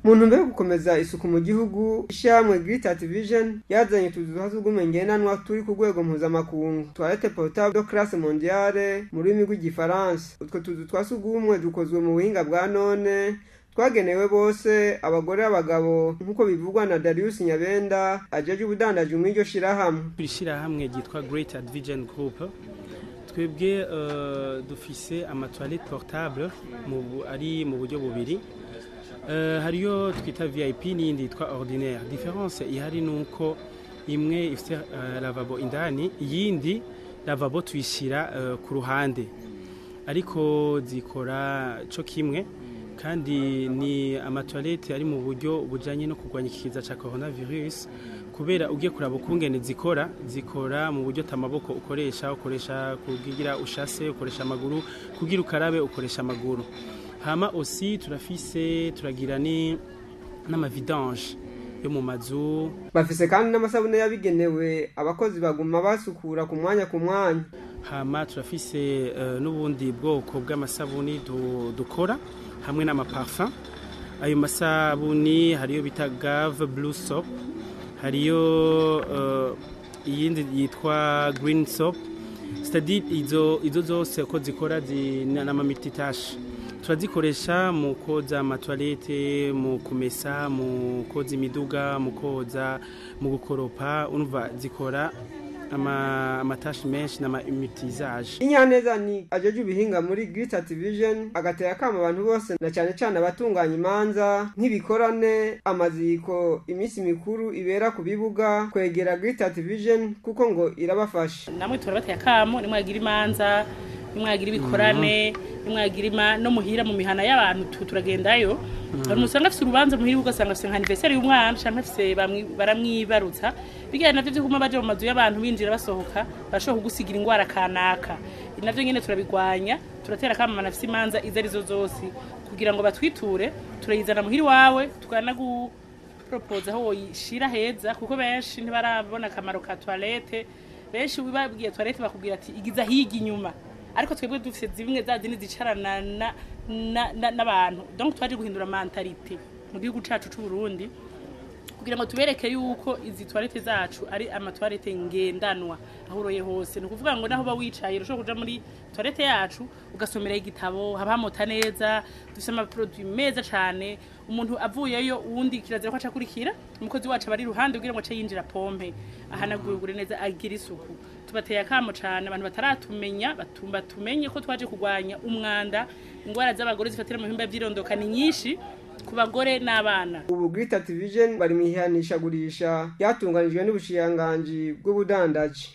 Mu ntumbero yo gukomeza isuku mu gihugu, ishyirahamwe Great Art Vision yazanye utuzu twa sugumwe ngendanwa turi ku rwego mpuzamakungu, toilette portable de classe mondiale mu rurimi rw'igifaransa. Utwo tuzu twa sugumwe dukozwe mu buhinga bwa none, twagenewe bose, abagore abagabo, nkuko bivugwa na Darius Nyabenda ajeje ubudandaji mu iryo shirahamwe. Ishirahamwe ryitwa Great Art Vision Group, twebwe dufise ama toilette portable ari mu buryo bubiri. Hariyo twita VIP n'indi yitwa ordinaire. Difference ihari nuko imwe ifite lavabo indani, iyindi lavabo tuyishira ku ruhande, ariko zikora co kimwe, kandi ni amatoilette ari mu buryo bujanye no kurwanya ikiza ca coronavirus, kubera ugiye kuraba ukungene zikora mu buryo tamaboko ukoresha kugira ushase, ukoresha amaguru, kugira ukarabe ukoresha amaguru. Hama aussi turagira n'amavidange yo mu mazu. Bafise kandi n'amasabune yabigenewe abakozi baguma basukura ku mwanya. Hama turafise n'ubundi bwoko bw'amasabuni dukora hamwe n'amaparfum. Ayo masabuni hariyo bita Gave Blue Soap, hariyo iyindi yitwa Green Soap. C'est-à-dire izo zose ko zikora n'amamititashe. Turazikoresha mu koza amatoilette, mu kumesa, mu koza imiduga, mu koza, mu gukoropa. Unva zikora amatashi menshi n'amaimitisage. Inyaneza ni ajeje ubihinga muri Great Art Vision, agatera kama abantu bose na cyane abatunganya imanza nk'ibikorane, amaziko, imisi mikuru ibera ku bibuga, kwegera Great Art Vision kuko ngo irabafasha. Namwe turabateye kamo nimwagira imanza, nimwagira ibikorane, nimwagira no muhira mu mihana y'abantu turagendayo. Umusanga afite urubanza muhira ugasanga afite anniversaire y'umwana cyangwa afite baramwibarutsa, bigana navyo byo kuma baje mu mazu y'abantu binjira basohoka bashoho kugusigira ingwara kanaka. Navyo nyene turabigwanya, turatera kama afite imanza izarizo zose kugira ngo batwiture, turayizana muhiri wawe tukana propose aho yishira heza, kuko benshi ntibarabona akamaro ka toilette. Benshi wibabwiye toilette bakubwira ati igiza higi inyuma, ariko twebwe dufite zimwe zazindi zicarana n'abantu. Donc twaje guhindura mentalite mu gihugu cacu c'u Burundi kugira ngo tubereke yuko izi toilette zacu ari amatoilette ngendanwa aho uroye hose. No kuvuga ngo naho ba wicaye urusho kuja muri toilette yacu ugasomera igitabo, haba hamota neza, dufite ama produit meza cyane. Umuntu avuyeyo uwundi kirazira ko acakurikira, umukozi wacu bari ruhande kugira ngo ace yinjira pompe ahanagurugure neza agira isuku. Tubateye akamo cyane abantu bataratumenya tumenye ko twaje kugwanya umwanda. Ingwara z'abagore zifatira mu bihimba by'irondoka ni nyinshi ku bagore n'abana. Ubu Great Art Vision bari mu ihanishagurisha yatunganijwe n'ubushikiranganji bw'ubudandaji.